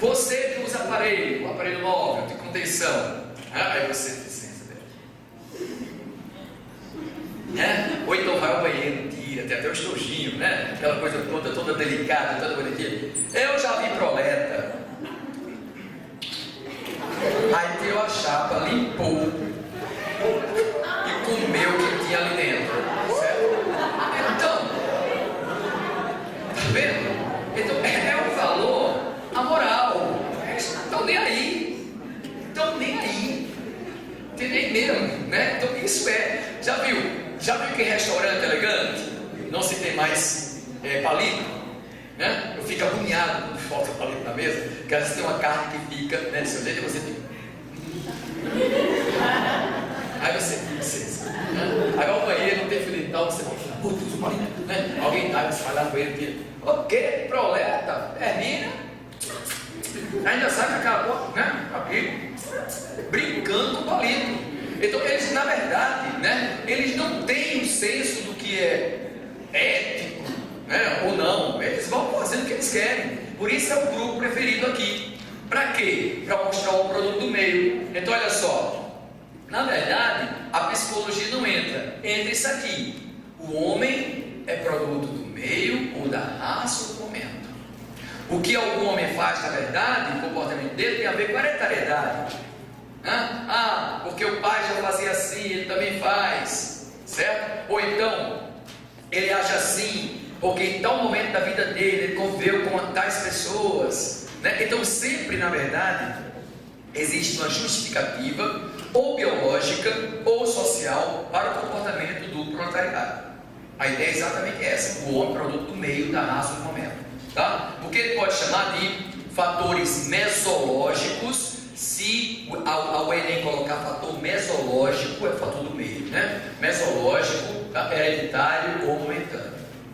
Você que usa o aparelho móvel de contenção, aí você licença, ou então vai ao banheiro, tira, tem até o estojinho, né? Aquela coisa toda delicada, toda bonitinha. Eu já vi proleta. Aí tirou a chapa, limpou e comeu o que tinha ali dentro, certo? Então, tá vendo? Então, é um valor amoral. Eles não estão nem aí. Estão nem aí. Tem nem mesmo, né? Então, isso já viu que em restaurante elegante não se tem mais palito, né? Eu fico agoniado quando falta palito na mesa, porque às vezes tem uma carne que fica, né, do seu jeito e você fica. Aí você né? Aí vai ao banheiro, não tem fila e tal, você vai falar, putz, o palito, né? Alguém você vai lá no banheiro e tira. O que? Proleta? Termina. Ainda sai com aquela boca, né? Aqui, brincando com o palito. Então eles, na verdade, né? Eles não têm um senso do que é ético, né? Ou não. Eles vão fazendo o que eles querem. Por isso é o grupo preferido aqui. Para quê? Para mostrar o produto do meio. Então olha só. Na verdade, a psicologia não entra. Entra isso aqui. O homem é produto do meio ou da raça ou do momento. O que algum homem faz, na verdade, o comportamento dele tem a ver com a hereditariedade. Porque o pai já fazia assim, ele também faz, certo? Ou então, ele age assim, porque em tal momento da vida dele, ele conviveu com tais pessoas, né? Então, sempre, na verdade, existe uma justificativa, ou biológica, ou social, para o comportamento do proletariado. A ideia é exatamente essa: o homem produto do meio, da raça, do momento, tá? Porque ele pode chamar de fatores mesológicos. Se ao Enem colocar fator mesológico, é fator do meio, né? Mesológico, hereditário ou momentâneo,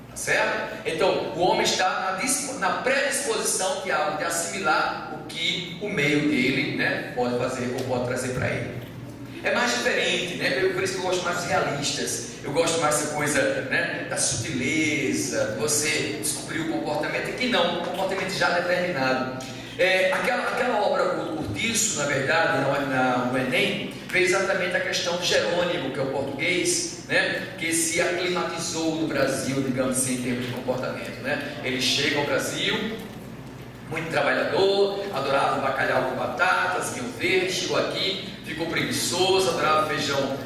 tá certo? Então, o homem está na predisposição de assimilar o que o meio dele, né, pode fazer ou pode trazer para ele. É mais diferente, né? Por isso que eu gosto mais dos realistas. Eu gosto mais dessa coisa, né, da sutileza, você descobrir o comportamento, e que não, o comportamento já determinado. Aquela obra, o Curtiço, na verdade, no Enem, fez exatamente a questão de Jerônimo, que é o português, né, que se aclimatizou no Brasil, digamos assim, em termos de comportamento, né? Ele chega ao Brasil, muito trabalhador, adorava o bacalhau com batatas, vinho verde, chegou aqui, ficou preguiçoso, adorava feijão,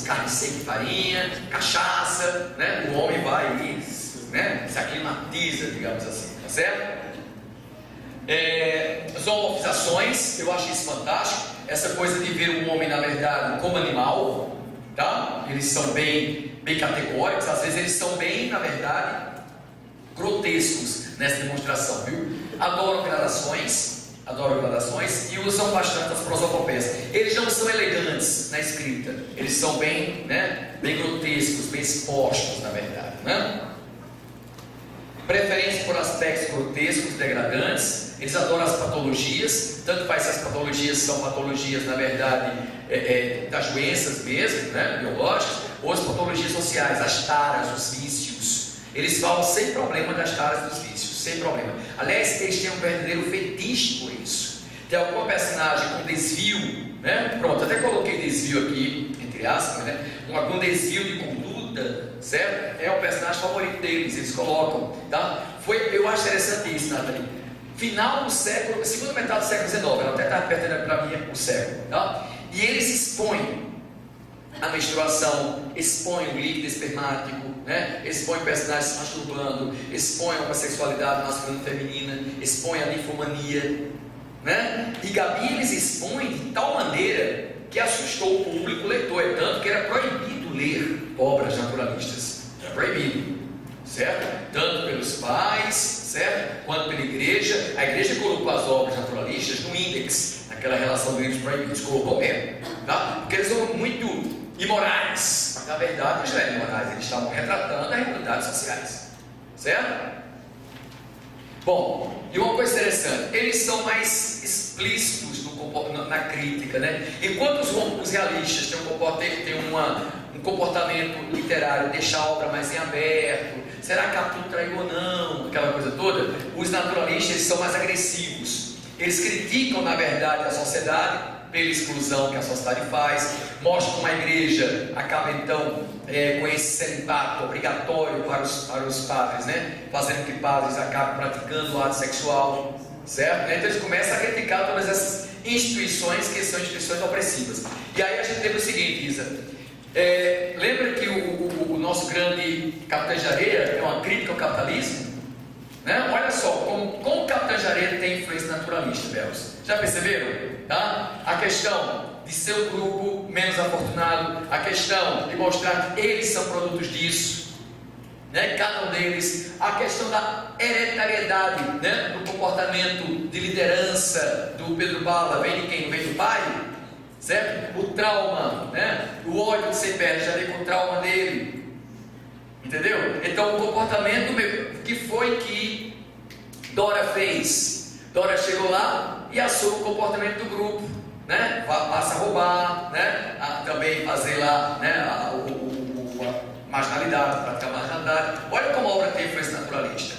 carne seca e farinha, cachaça, né? O homem vai ali, né, se aclimatiza, digamos assim, tá certo? Zoomorfizações, eu acho isso fantástico, essa coisa de ver o homem, na verdade, como animal, tá? Eles são bem categóricos, às vezes eles são bem, na verdade, grotescos nessa demonstração, viu? Adoram gradações e usam bastante as prosopopeias. Eles não são elegantes na escrita, eles são bem, né, bem grotescos, bem expostos, na verdade, né? Preferência por aspectos grotescos, degradantes. Eles adoram as patologias, tanto faz se as patologias são patologias, na verdade, das doenças mesmo, né, biológicas, ou as patologias sociais, as taras, os vícios. Eles falam sem problema das taras dos vícios, sem problema. Aliás, eles têm um verdadeiro fetiche por isso. Tem alguma personagem com desvio, né? Pronto, até coloquei desvio aqui, entre aspas, né? Algum desvio de conduta, certo? É o personagem favorito deles, eles colocam, tá? Eu acho interessante isso, Nathalie. Final do século, segunda metade do século XIX, ela até está perto para mim o século, tá? E eles expõem a menstruação, expõem o líquido espermático, né? Expõem personagens se masturbando, expõem a sexualidade masculina e feminina, expõem a ninfomania, né? E Gabi eles expõem de tal maneira que assustou o público leitor, é tanto que era proibido ler obras naturalistas, era proibido, certo? Tanto pelos pais, certo? Quanto pela igreja. A igreja colocou as obras naturalistas no índex, naquela relação dos livros proibidos, colocou mesmo, tá? Porque eles são muito imorais. Na verdade, eles não eram imorais, eles estavam retratando as realidades sociais, certo? Bom, e uma coisa interessante, eles são mais explícitos na crítica, né? Enquanto os realistas têm um comportamento literário, deixa a obra mais em aberto, Será que Capitu traiu ou não? Aquela coisa toda. Os naturalistas, eles são mais agressivos. Eles criticam, na verdade, a sociedade pela exclusão que a sociedade faz, mostram como a igreja acaba então com esse celibato obrigatório para os padres, né? Fazendo que padres acabem praticando o ato sexual, certo? Então eles começam a criticar todas essas instituições que são instituições opressivas. E aí a gente lembra o seguinte, Isa, lembra que o nosso grande Capitão de Areia é uma crítica ao capitalismo? Né? Olha só, como o Capitão de Areia tem influência naturalista, Belos. Já perceberam? Tá? A questão de ser um grupo menos afortunado, a questão de mostrar que eles são produtos disso, né? Cada um deles, a questão da hereditariedade, né? Do comportamento de liderança do Pedro Bala, vem de quem? Vem do pai? Certo? O trauma, né? O ódio de ser perto, já vem com o trauma dele. Entendeu? Então o comportamento que foi que Dora fez. Dora chegou lá e assume o comportamento do grupo, né? Passa a roubar, né? Também fazer lá, né? A marginalidade, praticar marginalidade. Olha como a obra tem influência naturalista,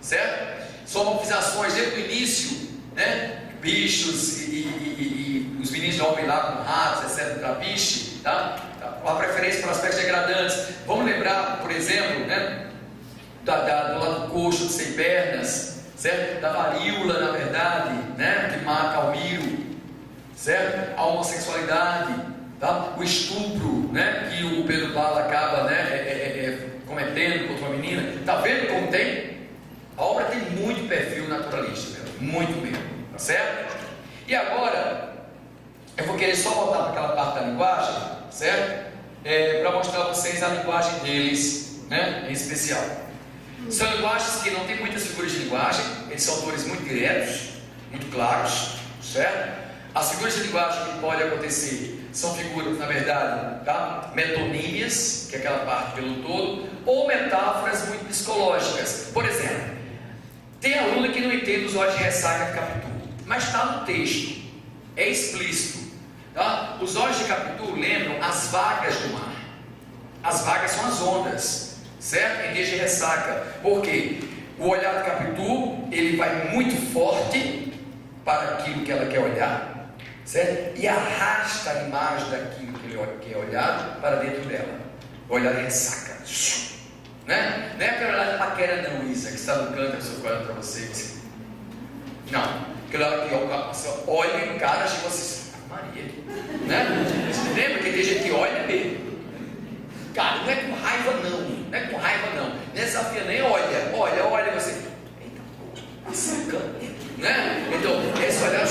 certo? Somatizações desde o início, né? Bichos e os meninos de homem lá com ratos, etc. para bicho, tá? A preferência para aspectos degradantes. Vamos lembrar, por exemplo, né, do lado coxo de sem pernas, certo? Da varíola, na verdade, né, que mata Almiro, certo? A homossexualidade, tá? O estupro, né, que o Pedro Bala acaba, né, cometendo contra uma menina. Tá vendo como tem? A obra tem muito perfil naturalista, muito mesmo, tá certo? E agora eu vou querer só voltar para aquela parte da linguagem, certo? Para mostrar a vocês a linguagem deles, né, em especial. São linguagens que não tem muitas figuras de linguagem, eles são autores muito diretos, muito claros, certo? As figuras de linguagem que podem acontecer são figuras, na verdade, tá? Metonímias, que é aquela parte pelo todo, ou metáforas muito psicológicas. Por exemplo, tem aluno que não entende os olhos de ressaca de Capitu, mas está no texto, é explícito. Tá? Os olhos de Capitu lembram as vagas do mar. As vagas são as ondas, certo? Em vez de ressaca. Por quê? O olhar de Capitu, ele vai muito forte para aquilo que ela quer olhar, certo? E arrasta a imagem daquilo que ele quer olhar para dentro dela. O olhar de ressaca, né? Não é aquele olhar de paquera não, Isa, que está no canto, a pessoa olhando para você. Não, aquele olhar que olha e encara de você. Maria, né? Você lembra que tem gente que olha mesmo? Cara, não é com raiva não é com raiva não, desafia nem olha você, eita, tá sacando, né? Então, esse olhar,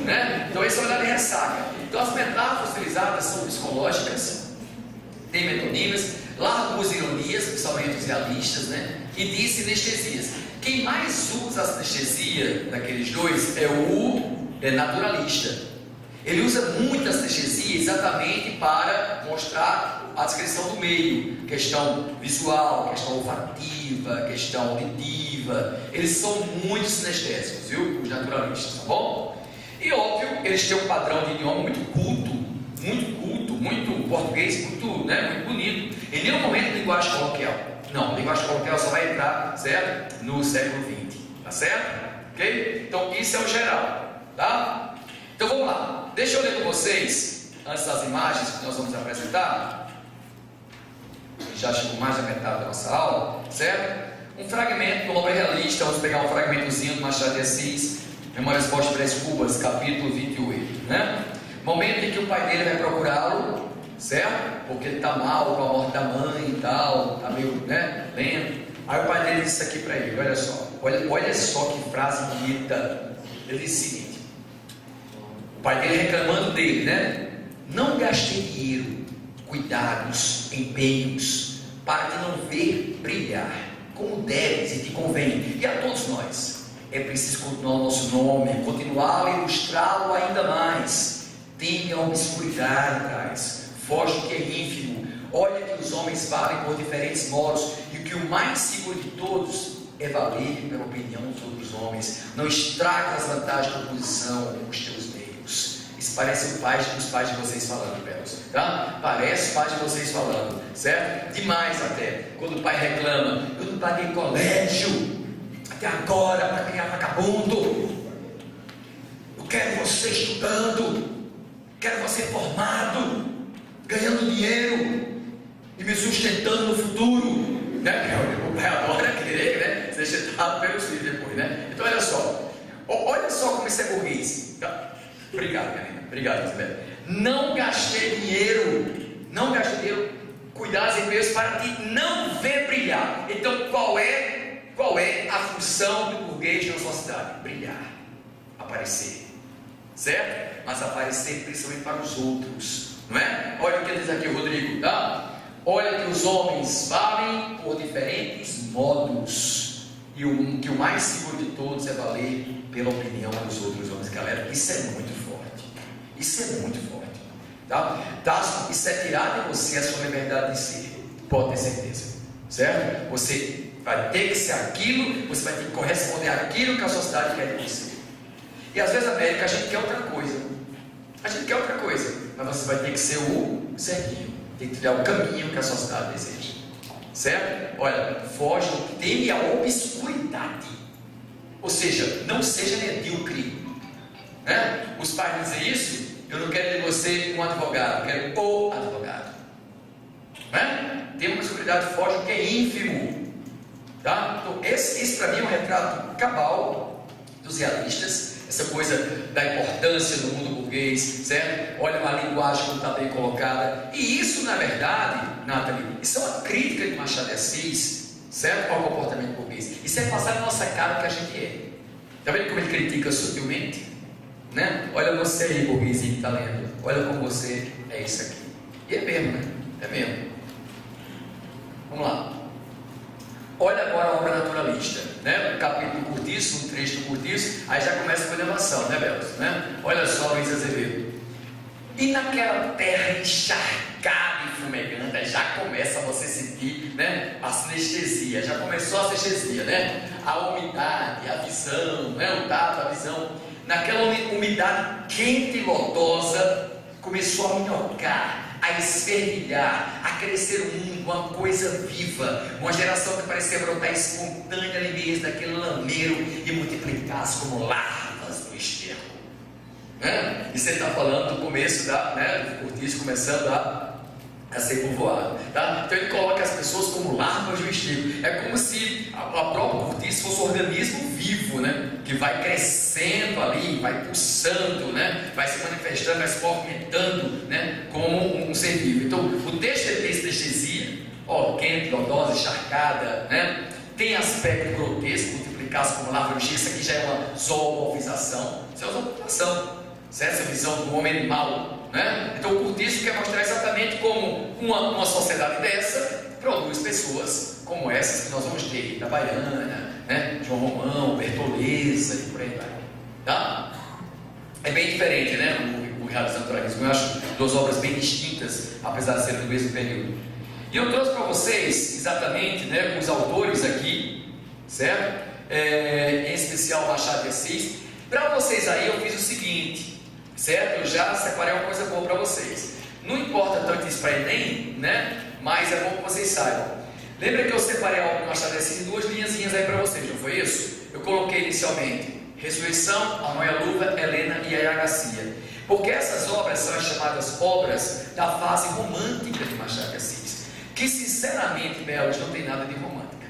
né? Então esse olhar de ressaca. Então as metáforas utilizadas são psicológicas, tem metonímias, largos ironias, principalmente os realistas, né? E diz sinestesias. Quem mais usa a sinestesia daqueles dois é o naturalista. Ele usa muito a sinestesia exatamente para mostrar a descrição do meio, questão visual, questão olfativa, questão auditiva. Eles são muito sinestésicos, viu? Os naturalistas, tá bom? E óbvio, eles têm um padrão de idioma muito culto, muito português, muito, né, muito bonito. Em nenhum momento linguagem coloquial. Não, linguagem coloquial só vai entrar, certo? No século XX, tá certo? Ok? Então isso é o geral, tá? Então vamos lá. Deixa eu ler com vocês, antes das imagens que nós vamos apresentar. Já chegou mais da metade da nossa aula, certo? Um fragmento do obra realista. Vamos pegar um fragmentozinho do Machado de Assis, Memórias Póstumas Cubas, capítulo 28, né? Momento em que o pai dele vai procurá-lo, certo? Porque ele está mal com a morte da mãe e tal, está meio, né, lento. Aí o pai dele disse isso aqui para ele, olha só que frase bonita. Ele disse o seguinte: o pai dele reclamando dele, né? Não gastei dinheiro, cuidados, empenhos, para te não ver brilhar, como deves e te convém, e a todos nós. É preciso continuar o nosso nome, continuá-lo e ilustrá-lo ainda mais. Teme a obscuridade, traz, foge do que é ínfimo. Olha que os homens valem por diferentes modos, e o que o mais seguro de todos é valer pela opinião dos outros homens. Não estrague as vantagens da oposição com os teus meios. Isso parece os pais de vocês falando, belos, tá? Parece os pais de vocês falando, certo? Demais até. Quando o pai reclama, eu não paguei colégio até agora para criar vagabundo. Eu quero você estudando, quero você formado, ganhando dinheiro e me sustentando no futuro, né? O pai adora querer, né? Ser sustentado pelos filhos depois, né? Então olha só como isso é burguês. Obrigado, Karina. Obrigado, Isabel. Não gastei dinheiro, cuidar das empresas para te não ver brilhar. Então qual é a função do burguês na sua cidade? Brilhar, aparecer, certo? Mas aparecer principalmente para os outros, não é? Olha o que diz aqui o Rodrigo, tá? Olha que os homens valem por diferentes modos, e que o mais seguro de todos é valer pela opinião dos outros homens. Galera, isso é muito forte, tá? Isso é tirar de você a sua liberdade de ser, pode ter certeza, certo? Você vai ter que ser aquilo, você vai ter que corresponder àquilo que a sociedade quer de você. E às vezes, América, a gente quer outra coisa, mas você vai ter que ser o certinho, tem que trilhar o caminho que a sociedade deseja, certo? Olha, foge, teme a obscuridade, ou seja, não seja medíocre, né? Os pais dizem isso, eu não quero de você um advogado, eu quero o advogado, né? Tem uma obscuridade, foge o que é ínfimo, tá? Então esse para mim é um retrato cabal dos realistas, essa coisa da importância do mundo burguês, certo? Olha uma linguagem como está bem colocada, e isso na verdade, Nathalie, isso é uma crítica de Machado de Assis, certo? Ao comportamento burguês, isso é passar na nossa cara o que a gente é. Está vendo como ele critica sutilmente? Né? Olha você aí, burguesinho que está lendo, olha como você é isso aqui, e é mesmo, né? É mesmo. Vamos lá. Olha agora a obra naturalista, né? O capítulo curtíssimo, um trecho do curtíssimo, aí já começa com elevação, né, Belos? Né? Olha só, Luiz Azevedo. E naquela terra encharcada e fumegante, aí já começa a você sentir, né? A sinestesia, já começou a sinestesia, né? A umidade, a visão, né? O tato, a visão. Naquela umidade quente e lodosa, começou a minhocar, a esfervilhar, a crescer o mundo, uma coisa viva, uma geração que parecia brotar espontânea ali mesmo daquele lameiro e multiplicar-se como larvas no esterco, né? Isso ele está falando do começo do cortiço começando a ser povoado, tá? Então ele coloca as pessoas como larvas do esterco. É como se a própria cortiça fosse um organismo vivo, né? Que vai crescendo ali, vai pulsando, né? Vai se manifestando, vai se movimentando, né? Como um ser vivo. Então o texto é sinestesia, quente, lodosa, encharcada, né? Tem aspecto grotesco, multiplicar-se como larva do esterco. Isso aqui já é uma zoomorfização, isso é uma zoomorfização, certo? Essa visão do homem animal, né? Então o cortiço quer mostrar exatamente como uma sociedade dessa produz pessoas como essas que nós vamos ter, da Baiana, né? João Romão, Bertoleza e por aí vai, tá? É bem diferente, né? O realismo e o naturalismo, eu acho duas obras bem distintas, apesar de serem do mesmo período. E eu trouxe para vocês exatamente, né, os autores aqui, certo? Em especial Machado de Assis. Para vocês aí eu fiz o seguinte, certo? Eu já separei uma coisa boa para vocês. Não importa tanto isso para Enem, né? Mas é bom que vocês saibam. Lembra que eu separei a obra do Machado de Assis em duas linhazinhas aí para vocês, não foi isso? Eu coloquei inicialmente Ressurreição, A Noia Luva, Helena e Yaya Garcia. Porque essas obras são as chamadas obras da fase romântica de Machado de Assis, que sinceramente, Belos, não tem nada de romântica,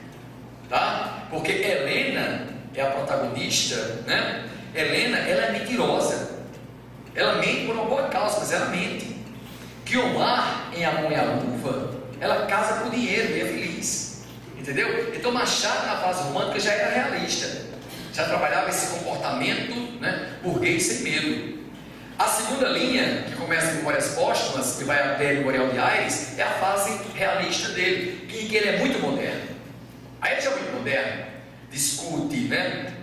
tá? Porque Helena é a protagonista, né? Helena, ela é mentirosa, ela mente por uma boa causa, mas ela mente. Guiomar, em A Mão e a Luva, ela casa por dinheiro e é feliz, entendeu? Então Machado na fase romântica já era realista, já trabalhava esse comportamento, né, burguês sem medo. A segunda linha, que começa em Memórias Póstumas e vai até Memorial de Aires, é a fase realista dele, em que ele é muito moderno. Aí ele já é muito moderno, discute, né,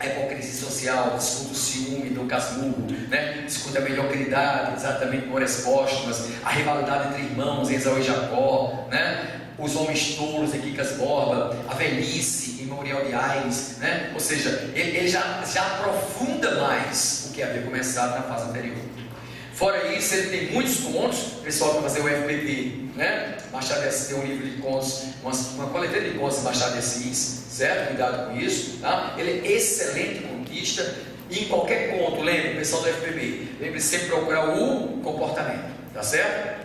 a hipocrisia social, discute o ciúme do Casmurro, né, discute a mediocridade, exatamente Memórias Póstumas, a rivalidade entre irmãos, Esaú e Jacó, né, os homens tolos em Quincas Borba, a velhice em Memorial de Aires, né? Ou seja, ele já aprofunda mais o que havia começado na fase anterior. Fora isso, ele tem muitos contos. O pessoal vai fazer o FPB, né? Machado de Assis tem um livro de contos, uma coletânea de contos de Machado de Assis, certo? Cuidado com isso, tá? Ele é excelente contista. E em qualquer conto, lembre, pessoal do FPB, lembre sempre procurar o comportamento, tá certo?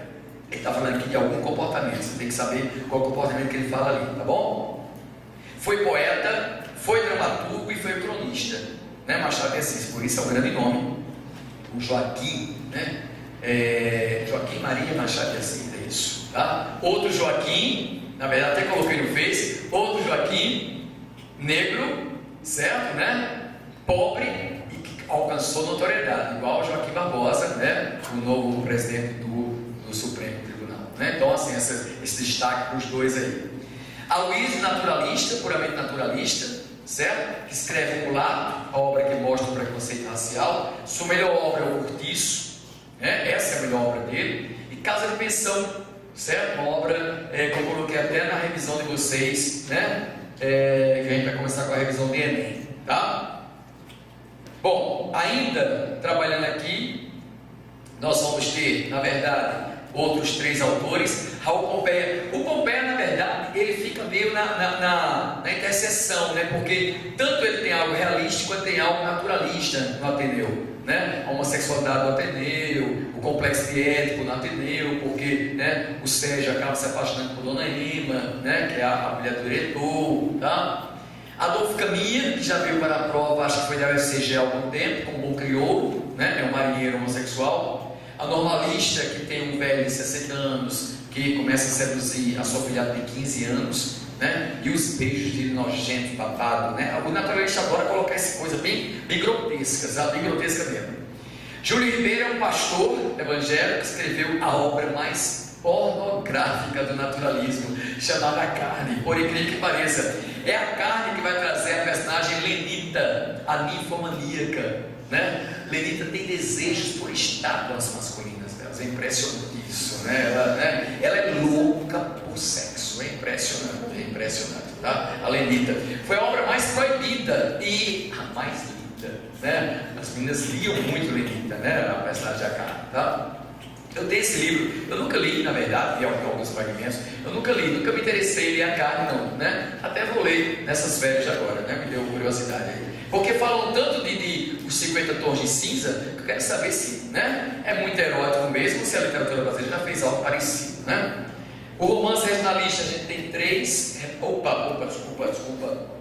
Ele está falando aqui de algum comportamento, você tem que saber qual comportamento que ele fala ali, tá bom? Foi poeta, foi dramaturgo e foi cronista, né? Machado de Assis, por isso é um grande nome. O Joaquim, né? Joaquim Maria Machado de Assis, é isso, tá? Outro Joaquim, na verdade até coloquei no Face, outro Joaquim, negro, certo, né? Pobre e que alcançou notoriedade, igual o Joaquim Barbosa, né? O novo presidente do Supremo Tribunal, né? Então assim, esse destaque para os dois aí. Aloysio, naturalista, puramente naturalista, certo? Que escreve Mulato, a obra que mostra o preconceito racial. Sua melhor obra é O Cortiço, né? Essa é a melhor obra dele. E Casa de Pensão, certo? Uma obra que eu coloquei até na revisão de vocês, né? Que a gente vai começar com a revisão de Enem, tá? Bom, ainda trabalhando aqui, nós vamos ter, na verdade, outros 3 autores. Raul Pompeia. O Pompeia, na verdade, ele fica meio na interseção, né? Porque tanto ele tem algo realístico quanto tem algo naturalista no Ateneu, né? A homossexualidade no Ateneu, o complexo de Édipo no Ateneu, porque, né, o Sérgio acaba se apaixonando por Dona Ema, né, que é a mulher do diretor, tá? Adolfo Caminha, que já veio para a prova, acho que foi da UFCG há algum tempo, como bom crioulo, né? É um marinheiro homossexual. A normalista, que tem um velho de 60 anos, que começa a seduzir a sua filhada de 15 anos, né? E os beijos dele nojentos, babado, né? O naturalista adora colocar essa coisa bem grotesca, sabe? Bem grotesca mesmo. Júlio Ribeiro é um pastor evangélico que escreveu a obra mais pornográfica do naturalismo, chamada A Carne. Por incrível que pareça, é a carne que vai trazer a personagem Lenita, a ninfomaníaca, né? Lenita tem desejos por estátuas masculinas delas, é impressionante isso, né? Ela é louca por sexo, é impressionante, tá? A Lenita foi a obra mais proibida e a mais linda, né? As meninas liam muito Lenita, né? A personagem da carne, tá? Eu tenho esse livro, eu nunca li, na verdade, e alguns fragmentos, eu nunca me interessei em ler A Carne, não, né? Até vou ler nessas férias de agora, né? Me deu curiosidade aí. Porque falam tanto de Os 50 Tons de Cinza, que eu quero saber se, né? É muito erótico mesmo, se a literatura brasileira já fez algo parecido, né? O romance regionalista, a gente tem 3, desculpa,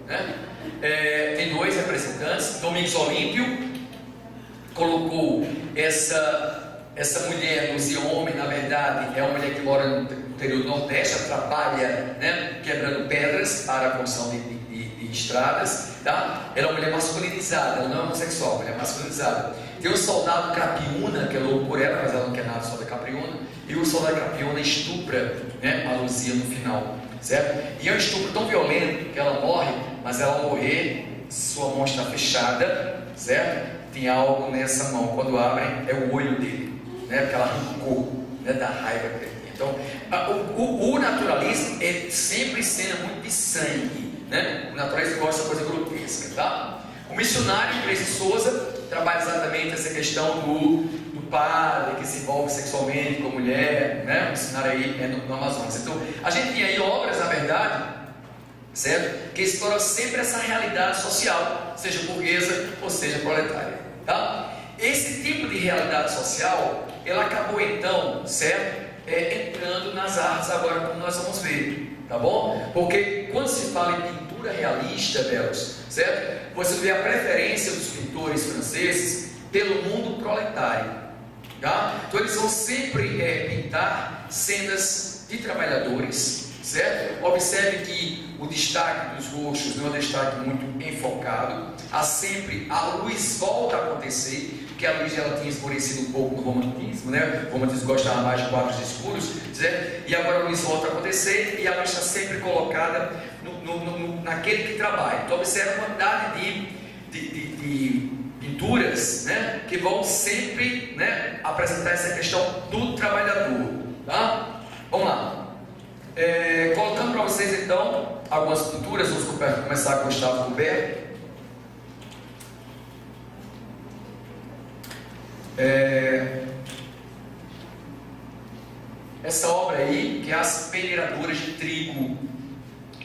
né? Tem 2 representantes. Domingos Olímpio colocou essa mulher, Luzia Homem, na verdade, é uma mulher que mora no interior do Nordeste, ela trabalha, né, quebrando pedras para a construção de estradas, tá? Ela é uma mulher masculinizada, ela não é homossexual, ela é masculinizada. Tem o soldado Capiúna, que é louco por ela, mas ela não quer nada só da Capiúna, e o soldado Capiúna estupra, né, a Luzia no final, certo? E é um estupro tão violento que ela morre, mas ela ao morrer, sua mão está fechada, certo? Tem algo nessa mão, quando abrem, é o olho dele, né? Porque ela arrancou, né, da raiva que ele tinha. Então, o naturalismo é sempre cena muito de sangue, né? O naturalismo gosta de coisa grotesca, tá? O missionário Cleide Souza trabalha exatamente essa questão do padre que se envolve sexualmente com a mulher, né? O missionário aí no Amazonas. Então, a gente tem aí obras, na verdade, certo? Que exploram sempre essa realidade social, seja burguesa ou seja proletária, tá? Esse tipo de realidade social, ela acabou então, certo? Entrando nas artes agora, como nós vamos ver, tá bom? Porque quando se fala em pintura realista, belos, certo? Você vê a preferência dos pintores franceses pelo mundo proletário, tá? Então eles vão sempre pintar cenas de trabalhadores, certo? Observe que o destaque dos rostos não é um destaque muito enfocado. Há sempre a luz volta a acontecer, porque a luz ela tinha escurecido um pouco no romantismo, né? O romantismo gostava mais de quadros escuros, certo? E agora a luz volta a acontecer e a luz está sempre colocada naquele que trabalha. Então observe a quantidade de pinturas, né, que vão sempre, né, apresentar essa questão do trabalhador, tá? Vamos lá. Colocando para vocês então algumas pinturas. Vamos começar com Gustavo Courbet. essa obra aí, que é As Peneiradoras de Trigo.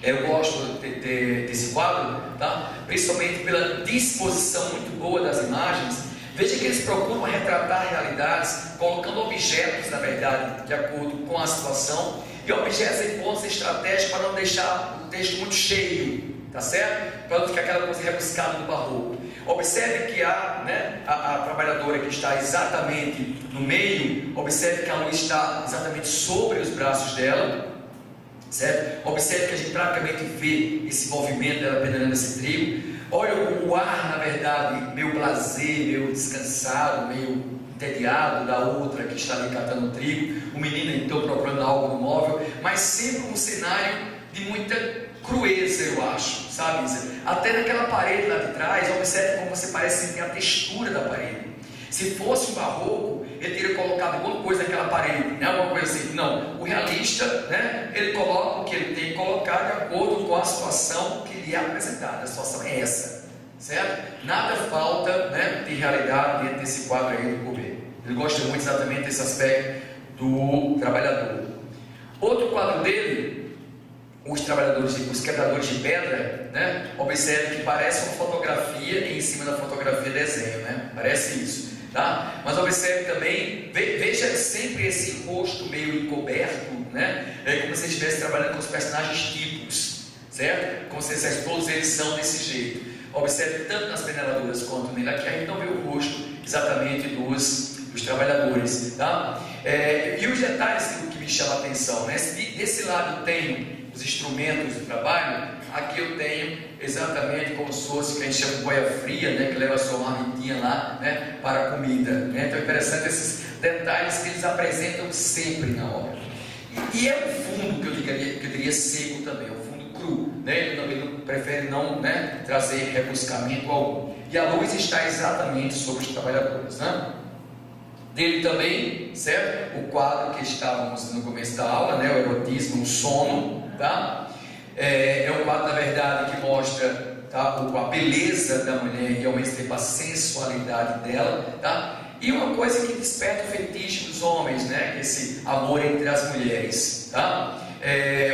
Eu gosto desse quadro, tá? Principalmente pela disposição muito boa das imagens. Veja que eles procuram retratar realidades, colocando objetos, na verdade, de acordo com a situação, e objetos em pontos estratégicos para não deixar o texto muito cheio, tá certo? Para não ficar aquela coisa rebuscada do barroco. Observe que a trabalhadora que está exatamente no meio, observe que a luz está exatamente sobre os braços dela, certo? Observe que a gente praticamente vê esse movimento dela peneirando esse trigo. Olha o ar, na verdade, meio blasé, meio descansado, meio entediado da outra que está ali catando trigo. O menino então procurando algo no móvel, mas sempre um cenário de muita crueza, eu acho, sabe? Até naquela parede lá de trás, observe como você parece sentir a textura da parede. Se fosse um barroco, ele teria colocado alguma coisa naquela parede, né? Alguma coisa assim. Não, o realista, né? Ele coloca o que ele tem que colocar de acordo com a situação que lhe é apresentada. A situação é essa, certo? Nada falta, né, de realidade dentro desse quadro aí do governo. Ele gosta muito exatamente desse aspecto do trabalhador. Outro quadro dele, os quebradores de pedra, né? Observe que parece uma fotografia e em cima da fotografia desenho, né? Parece isso. Tá? Mas observe também, veja sempre esse rosto meio encoberto, né? É como se estivesse trabalhando com os personagens tipos, certo? Como se todos eles são desse jeito. Observe tanto nas peneiradoras quanto nele aqui, a gente não vê o rosto exatamente dos trabalhadores, tá? E os detalhes que me chamam a atenção, né? Desse lado eu tenho os instrumentos do trabalho, aqui eu tenho exatamente como se fosse o que a gente chama de boia fria, né, que leva a sua marmitinha lá, né, para a comida, né? Então é interessante esses detalhes que eles apresentam sempre na obra. E é um fundo que eu diria seco também, é um fundo cru, né? Ele prefere não, né, trazer rebuscamento algum. E a luz está exatamente sobre os trabalhadores, né? Dele também, certo? O quadro que estávamos no começo da aula, né, o erotismo, o sono, tá? É um quadro, na verdade, que mostra, tá, a beleza da mulher e ao mesmo tempo a sensualidade dela, tá? E uma coisa que desperta o fetiche dos homens, né? Esse amor entre as mulheres, tá?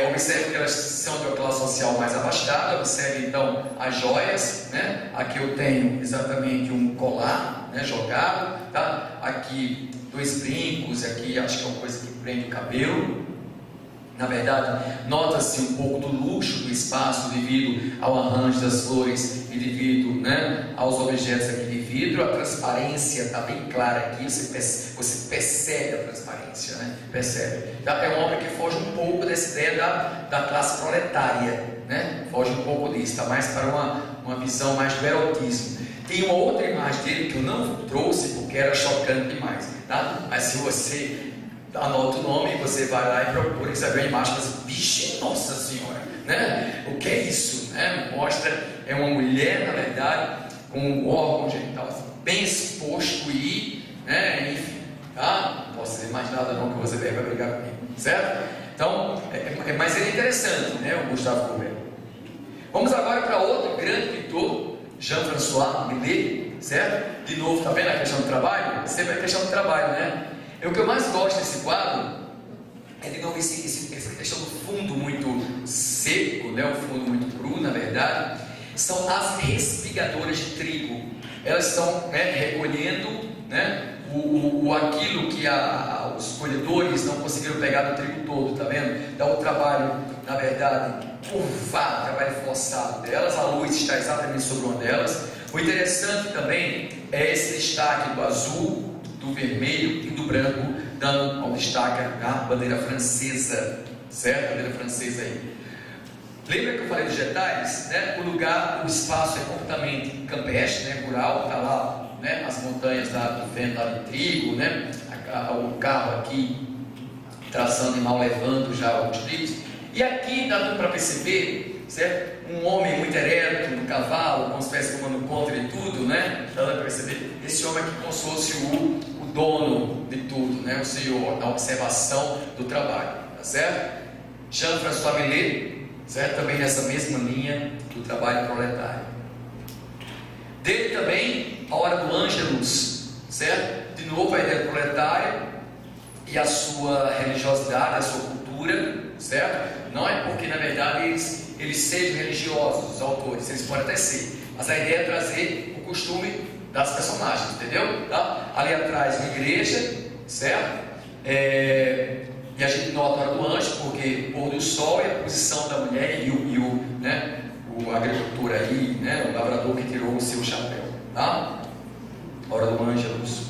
Observe que elas são de uma classe social mais abastada. Observe então as joias, né? Aqui eu tenho exatamente um colar, né, jogado, tá? Aqui 2 brincos, aqui acho que é uma coisa que prende o cabelo. Na verdade, nota-se um pouco do luxo do espaço devido ao arranjo das flores e devido, né, aos objetos aqui de vidro. A transparência está bem clara aqui, você percebe a transparência, né? Percebe. É uma obra que foge um pouco dessa ideia da classe proletária, né? Foge um pouco disso, está mais para uma visão mais do erotismo. Tem uma outra imagem dele que eu não trouxe porque era chocante demais, tá? Mas se você anota o nome, você vai lá e procura, você vê a imagem e fala assim, vixe, nossa senhora, né? O que é isso? Né? Mostra, é uma mulher, na verdade, com um órgão genital assim, bem exposto e, né, enfim, tá? Não posso dizer mais nada não, que você vai brigar comigo, certo? Então, mas ele é interessante, né, o Gustave Courbet. Vamos agora para outro grande pintor, Jean-François Millet, certo? De novo, tá vendo a questão do trabalho? Sempre a questão do trabalho, né? O que eu mais gosto desse quadro é de novo essa questão do fundo muito seco, né? Um fundo muito cru, na verdade. São as respigadoras de trigo. Elas estão, né, recolhendo, né, aquilo que os colhedores não conseguiram pegar do trigo todo, tá vendo? Dá um trabalho, na verdade, curvado, trabalho forçado delas. A luz está exatamente sobre uma delas. O interessante também é esse destaque do azul, do vermelho e do branco, dando um destaque à bandeira francesa, certo? A bandeira francesa aí. Lembra que eu falei dos detalhes? Né? O espaço é completamente campestre, né? Rural, está lá, né? As montanhas do vento lá de trigo, né? O carro aqui traçando e mal levando já os trigos. E aqui dá para perceber, certo? Um homem muito ereto no cavalo, com os pés tomando conta de tudo, né? Dá para perceber esse homem aqui como se fosse o dono de tudo, né? O senhor, da observação do trabalho, tá certo? Jean-François Millet, certo? Também nessa mesma linha do trabalho proletário. Dele também a hora do Ângelus, certo? De novo a ideia proletária e a sua religiosidade, a sua cultura, certo? Não é porque na verdade eles sejam religiosos, os autores, eles podem até ser, mas a ideia é trazer o costume das personagens, entendeu? Tá? Ali atrás uma igreja, certo? E a gente nota a hora do anjo, porque o pôr do sol é a posição da mulher o agricultor aí, né? O lavrador que tirou o seu chapéu, tá? A hora do anjo é no sul.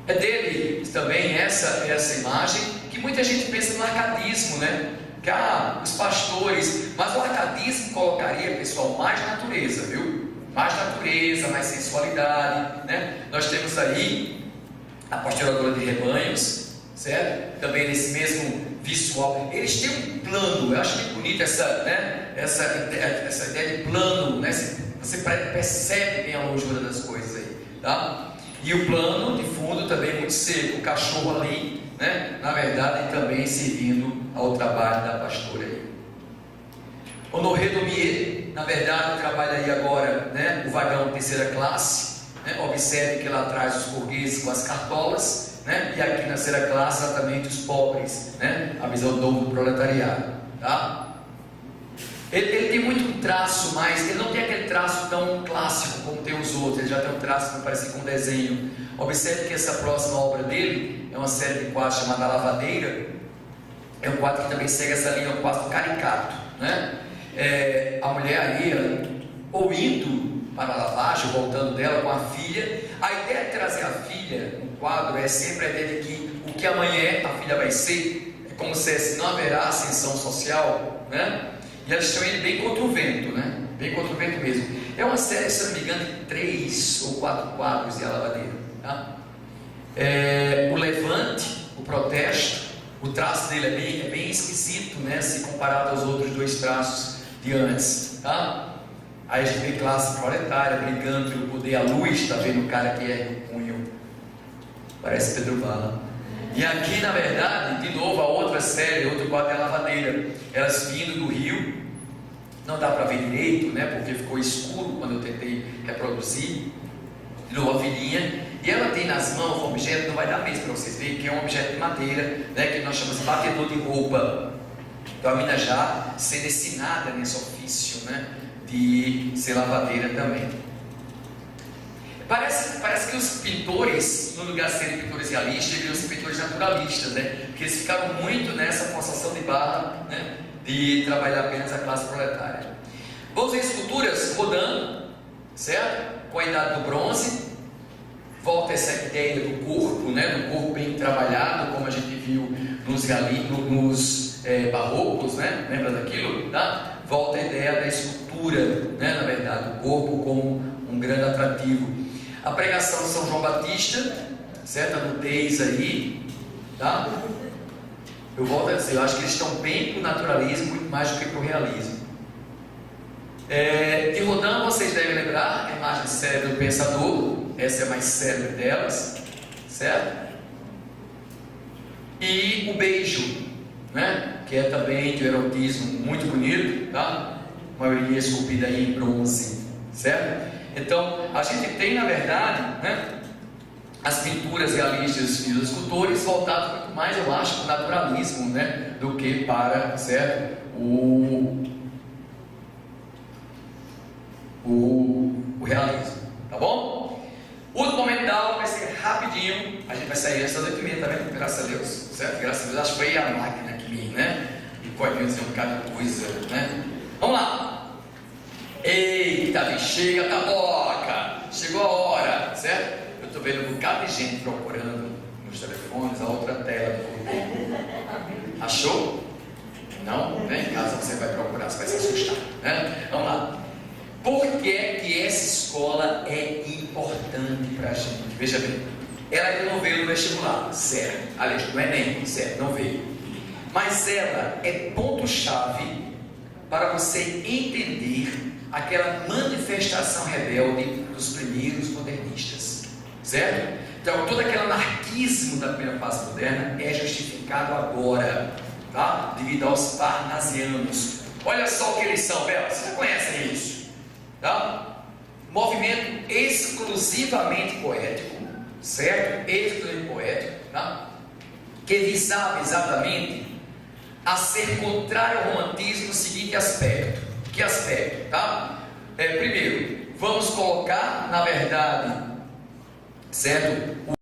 É dele também essa imagem que muita gente pensa no arcadismo, né? Que os pastores, mas o arcadismo colocaria, pessoal, mais natureza, viu? Mais natureza, mais sensualidade, né? Nós temos aí a pastoreadora de rebanhos, certo? Também nesse mesmo visual. Eles têm um plano, eu acho muito bonito essa ideia de plano, né? Você percebe bem a longura das coisas aí, tá? E o plano de fundo também muito seco, o cachorro ali, né? Na verdade também servindo ao trabalho da pastora aí. Honoré Daumier, na verdade trabalha aí agora, né? O vagão terceira classe, né? Observe que lá atrás os burgueses com as cartolas, né? E aqui na terceira classe exatamente os pobres, né? A visão do proletariado, tá? Ele tem muito um traço mais, ele não tem aquele traço tão clássico como tem os outros, ele já tem um traço que parece com um desenho. Observe que essa próxima obra dele é uma série de quadros chamada Lavadeira, é um quadro que também segue essa linha, é um quadro caricato, né? A mulher ali, ou indo para a lavagem, voltando dela com a filha. A ideia de trazer a filha no quadro é sempre a ideia de que o que amanhã a filha vai ser, é como se não haverá ascensão social, né? E elas estão indo bem contra o vento, né? Bem contra o vento mesmo. É uma série, se não me engano, de 3 ou 4 quadros de A Lavadeira, tá? O Levante, o Protesto, o traço dele é bem esquisito, né? Se comparado aos outros 2 traços de antes, tá? Aí a gente vê classe proletária brigando pelo poder, a luz, tá vendo o cara que ergue o punho, parece Pedro Bala. E aqui, na verdade, de novo, a outra série, outro quadro é a Lavadeira. Elas vindo do rio, não dá para ver direito, né? Porque ficou escuro quando eu tentei reproduzir. De novo, a filhinha, e ela tem nas mãos um objeto, não vai dar mesmo para vocês verem, que é um objeto de madeira, né? Que nós chamamos de batedor de roupa. Então a menina já sendo ensinada nesse ofício, né? De ser lavadeira também. Parece que os pintores, no lugar de serem pintores realistas, deveriam ser pintores naturalistas, né? Porque eles ficaram muito nessa forçação de barra, né? De trabalhar apenas a classe proletária. Vamos ver esculturas rodando, certo? Com a idade do bronze, volta essa ideia do corpo, né? Do corpo bem trabalhado, como a gente viu nos barrocos, né? Lembra daquilo? Tá? Volta a ideia da escultura, né? Na verdade, o corpo como um grande atrativo. A pregação de São João Batista, certo? A nudez aí, tá? Eu volto a dizer, eu acho que eles estão bem para o naturalismo, muito mais do que para o realismo. De Rodin, vocês devem lembrar, a imagem cérebro do pensador, essa é a mais célebre delas, certo? E o beijo, né? Que é também de erotismo muito bonito, tá? A maioria esculpida aí em bronze, certo? Então, a gente tem, na verdade, né, as pinturas realistas e os escultores voltados muito mais, eu acho, para o naturalismo, né, do que para, certo, o realismo, tá bom? O documental vai ser rapidinho, a gente vai sair antes das 8h30, tá vendo? Graças a Deus, certo? Graças a Deus, acho que foi a máquina que me, né, e pode dizer um bocado de coisa, né? Vamos lá! Eita, chega da boca, chegou a hora, certo? Eu estou vendo um bocado de gente procurando nos telefones a outra tela do computador. Achou? Não? Vem em casa, você vai procurar, você vai se assustar, né? Vamos lá. Por que que essa escola é importante para a gente? Veja bem, ela ainda não veio no vestibular, certo? Aliás, não é nem, certo, não veio. Mas ela é ponto-chave para você entender aquela manifestação rebelde dos primeiros modernistas, certo? Então, todo aquele anarquismo da primeira fase moderna é justificado agora, tá? Devido aos parnasianos. Olha só o que eles são, Bela, vocês já conhecem isso, tá? Movimento exclusivamente poético, certo? Exclusivamente poético, tá? que visava exatamente a ser contrário ao romantismo no seguinte aspecto. Que aspecto, tá? Primeiro, vamos colocar, na verdade, certo?